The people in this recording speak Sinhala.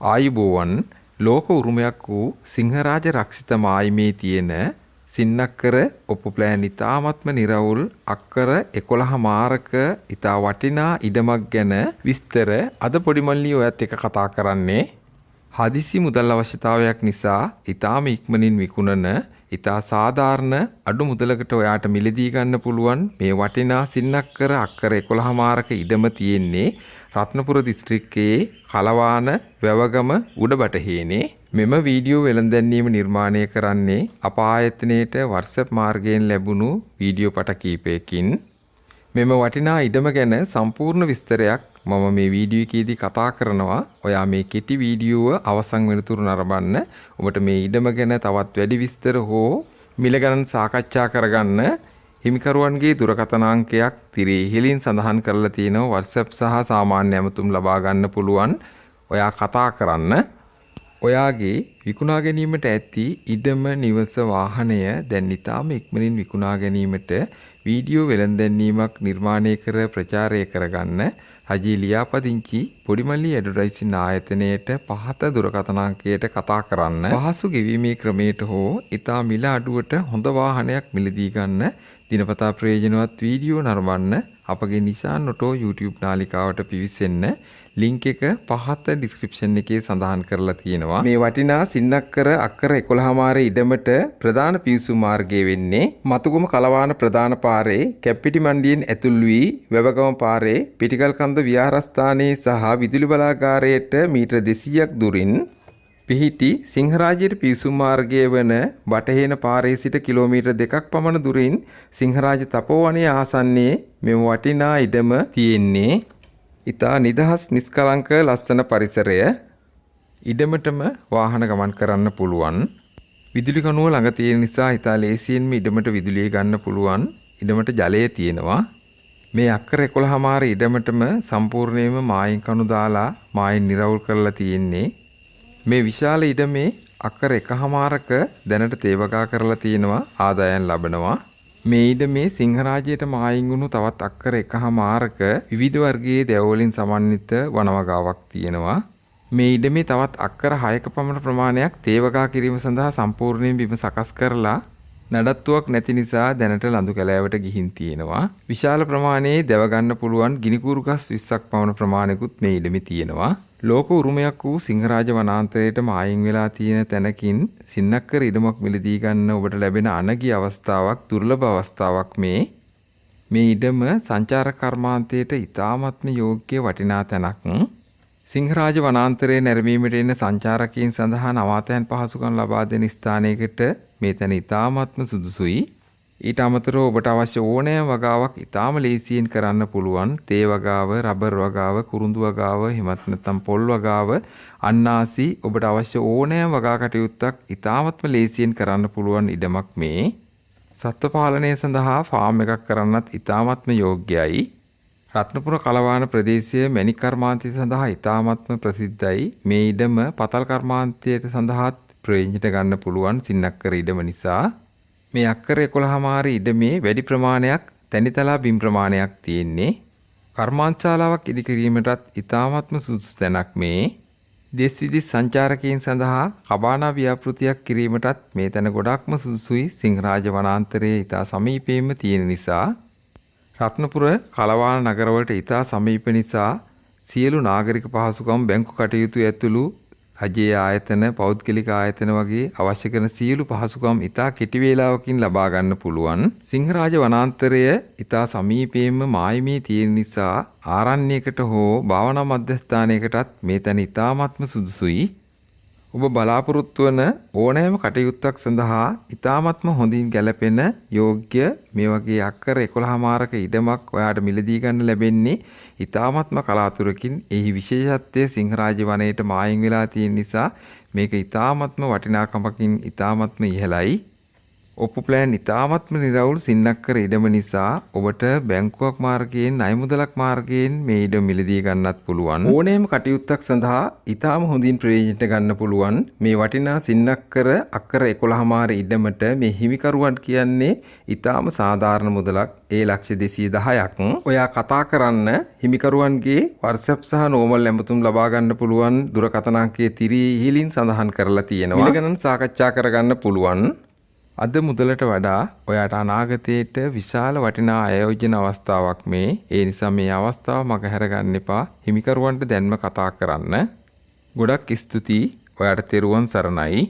ආයුබෝවන් ලෝක උරුමයක් වූ සිංහරාජ රක්ෂිත මායිමේ තියෙන සින්නක්කර ඔප්පුප්ලෑන් ඉතාමත්ම නිරවුල් අක්කර 11 මාරක ඉතා වටිනා ඉඩමක් ගැන විස්තර අද පොඩි මල්ලි ඔයත් එක කතා කරන්නේ. හදිසි මුදල් අවශ්‍යතාවයක් නිසා ඉතාම ඉක්මනින් විකුණන ඉතා සාධාරණ අඩු මුදලකට ඔයාට මිලදී ගන්න පුළුවන් මේ වටිනා සින්නක්කර අක්කර 11 මාරක ඉඩම තියෙන්නේ රත්නපුර දිස්ත්‍රික්කයේ කලවාන වැවගම උඩබටහේනේ. මෙම වීඩියෝ වෙළඳැන්වීම නිර්මාණය කරන්නේ අප ආයතනයේට WhatsApp මාර්ගයෙන් ලැබුණු වීඩියෝ පට කිහිපයකින්. මෙම වටිනා ඉඩම ගැන සම්පූර්ණ විස්තරයක් මම මේ වීඩියෝ එකේදී කතා කරනවා. ඔයා මේ කෙටි වීඩියෝව අවසන් වෙනතුරු නරඹන්න. ඔබට මේ ඉඩම ගැන තවත් වැඩි විස්තර හෝ මිල ගණන් සාකච්ඡා කරගන්න හිමිකරුවන්ගේ දුරකථන අංකයක් තිරේ ඉහළින් සඳහන් කරලා තියෙනවා. WhatsApp සහ සාමාන්‍ය ඇමතුම් ලබා ගන්න පුළුවන්. ඔයා කතා කරන්න. ඔයාගේ විකුණා ගැනීමට ඇති ඉඩම නිවස වාහනය දැන් ඉතාම ඉක්මනින් විකුණා ගැනීමට වීඩියෝ වෙළඳැන්වීමක් නිර්මාණය කර ප්‍රචාරය කරගන්න රජී ලියාපදිංචි පොඩිමල්ලි ඇඩ්වර්ටයිසින් ආයතනයේට පහත දුරකථන අංකයට කතා කරන්න. පහසු ගෙවීමේ ක්‍රමයට හෝ ඉතා මිල අඩුවට හොඳ වාහනයක් මිලදී ගන්න දිනපතා ප්‍රයෝජනවත් වීඩියෝ නරඹන්න අපගේ Nissan Auto YouTube නාලිකාවට පිවිසෙන්න ලින්ක් එක පහත ඩිස්ක්‍රිප්ෂන් එකේ සඳහන් කරලා තියෙනවා. මේ වටිනා සින්නක්කර අක්කර 11 මාරේ ඉඩමට ප්‍රධාන පිවිසුම් මාර්ගය වෙන්නේ මතුගම කලවාන ප්‍රධාන පාරේ කැප්පිටි මණ්ඩියෙන් ඇතුල් වී වැවගම පාරේ පිටිකල් කන්ද විහාරස්ථානයේ සහ විදුලි බලාගාරයට මීටර 200ක් දුරින් පිහිටි සිංහරාජයට පිවිසුම් මාර්ගය වන බටහේන පාරේ සිට කිලෝමීටර් 2ක් පමණ දුරින් සිංහරාජ තපෝවනයේ ආසන්නයේ මෙම වටිනා ඉඩම තියෙන්නේ. ඉතා නිදහස් නිස්කලංක ලස්සන පරිසරය. ඉඩමටම වාහන ගමන් කරන්න පුළුවන්. විදුලි කණුව ළඟ තියෙන නිසා ඉතා ලේසියෙන්ම ඉඩමට විදුලිය ගන්න පුළුවන්. ඉඩමට ජලය තියෙනවා. මේ අක්කර 11 මාර ඉඩමටම සම්පූර්ණයෙන්ම මායින් කණු දාලා මායින් නිරවුල් කරලා තියෙන්නේ. මේ විශාල ඉඩමේ අක්කර 1 මාරක දැනට තේවගා කරලා තියෙනවා ආදායම් ලබනවා. මේ ඉඩමේ සිංහරාජයට මායින් වුණු තවත් අක්කර 1 මාරක විවිධ වර්ගයේ දැවවලින් සමන්විත වනවගාවක් තියෙනවා. මේ ඉඩමේ තවත් අක්කර 6ක පමණ ප්‍රමාණයක් තේවගා කිරීම සඳහා සම්පූර්ණයෙන් බිම සකස් කරලා නඩත්තුවක් නැති නිසා දැනට ලඳු කැලෑවට ගිහින් තියෙනවා. විශාල ප්‍රමාණයේ දැව ගන්න පුළුවන් ගිනිකුරු ගස් 20ක් පමණ ප්‍රමාණයකුත් මේ ඉඩමේ තියෙනවා. ලෝක උරුමයක් වූ සිංහරාජ වනාන්තරයට මායින් වෙලා තියෙන තැනකින් සින්නක්කර ඉඩමක් මිලදී ගන්න ඔබට ලැබෙන අනගි අවස්ථාවක් දුර්ලභ අවස්ථාවක් මේ ඉඩම සංචාරක කර්මාන්තයට ඉතාමත්ම යෝග්‍ය වටිනා තැනක්. සිංහරාජ වනාන්තරයේ නැරඹීමට එන සංචාරකයන් සඳහා නවාතැන් පහසුකම් ලබා දෙන ස්ථානයකට මේ තැන ඉතාමත්ම සුදුසුයි. ඊට අමතරව ඔබට අවශ්‍ය ඕනෑම වගාවක් ඉතාම ලේසියෙන් කරන්න පුළුවන්. තේ වගාව, රබර් වගාව, කුරුඳු වගාව, එහෙමත් නැත්නම් පොල් වගාව, අන්නාසි ඔබට අවශ්‍ය ඕනෑම වගා කටයුත්තක් ඉතාමත්ම ලේසියෙන් කරන්න පුළුවන් ඉඩමක් මේ. සත්ත්ව පාලනය සඳහා ෆාම් එකක් කරන්නත් ඉතාමත්ම යෝග්‍යයි. රත්නපුර කලවාන ප්‍රදේශයේ මැණික් කර්මාන්තය සඳහා ඉතාමත්ම ප්‍රසිද්ධයි. මේ ඉඩම පතල් කර්මාන්තයට සඳහාත් ප්‍රයෝජනයට ගන්න පුළුවන් සින්නක්කර ඉඩම නිසා. මේ අක්කර 11 මාරේ ඉඩමේ වැඩි ප්‍රමාණයක් තනිතලා බිම් ප්‍රමාණයක් තියෙන්නේ. කර්මාන්තශාලාවක් ඉදි කිරීමටත් ඉතාමත්ම සුදුසු තැනක් මේ. දෙස් විදෙස් සංචාරකයන් සඳහා කබානා ව්‍යාපෘතියක් කිරීමටත් මේ තැන ගොඩක්ම සුදුසුයි. සිංහරාජ වනාන්තරයේ ඉතා සමීපයෙන්ම තියෙන නිසා. රත්නපුර කලවාන නගරවලට ඉතා සමීප නිසා සියලු නාගරික පහසුකම් බැංකු කටයුතු ඇතුළු රජයේ ආයතන, පෞද්ගලික ආයතන වගේ අවශ්‍ය කරන සියලු පහසුකම් ඉතා කෙටි වේලාවකින් ලබා ගන්න පුළුවන්. සිංහරාජ වනාන්තරය ඉතා සමීපයෙන්ම මායිමේ තියෙන නිසා ආරණ්‍යයකට හෝ භාවනා මධ්‍යස්ථානයකටත් මේ තැන ඉතාමත්ම සුදුසුයි. ඔබ බලාපොරොත්තු වන ඕනෑම කටයුත්තක් සඳහා ඉතාමත්ම හොඳින් ගැලපෙන යෝග්‍ය මේ වගේ අක්කර 11 මාරක ඉඩමක් ඔයාට මිලදී ගන්න ලැබෙන්නේ ඉතාමත්ම කලාතුරකින්. එහි විශේෂත්වය සිංහරාජ වනයේට මායින් වෙලා තියෙන නිසා මේක ඉතාමත්ම වටිනාකමකින් ඉතාමත්ම ඉහළයි. ඔප්පු ප්ලෑන් ඉතාමත්ම නිරවුල් සින්නක්කර ඉඩම නිසා ඔබට බැංකුවක් මාර්ගයෙන් ණය මුදලක් මාර්ගයෙන් මේ ඉඩම මිලදී ගන්නත් පුළුවන්. ඕනෑම කටයුත්තක් සඳහා ඉතාම හොඳින් ප්‍රයෝජනට ගන්න පුළුවන් මේ වටිනා සින්නක්කර අක්කර 11මාර ඉඩමට මේ හිමිකරුවන් කියන්නේ ඉතාම සාධාරණ මුදලක් ඒ ලක්ෂ 210ක්. ඔයා කතා කරන්න හිමිකරුවන්ගේ WhatsApp සහ normal ඇමතුම් ලබා ගන්න පුළුවන් දුරකථන අංකයේ තිරී ඉහළින් සඳහන් කරලා තියෙනවා. මිල ගණන් සාකච්ඡා කරගන්න පුළුවන්. අද මුදලට වඩා ඔයාට අනාගතයේට විශාල වටිනා ආයෝජන අවස්ථාවක් මේ. ඒ නිසා මේ අවස්ථාව මගහැර ගන්න එපා. හිමිකරුවන්ට දැන්ම කතා කරන්න. ගොඩක් ස්තුතියි. ඔයාට තෙරුවන් සරණයි.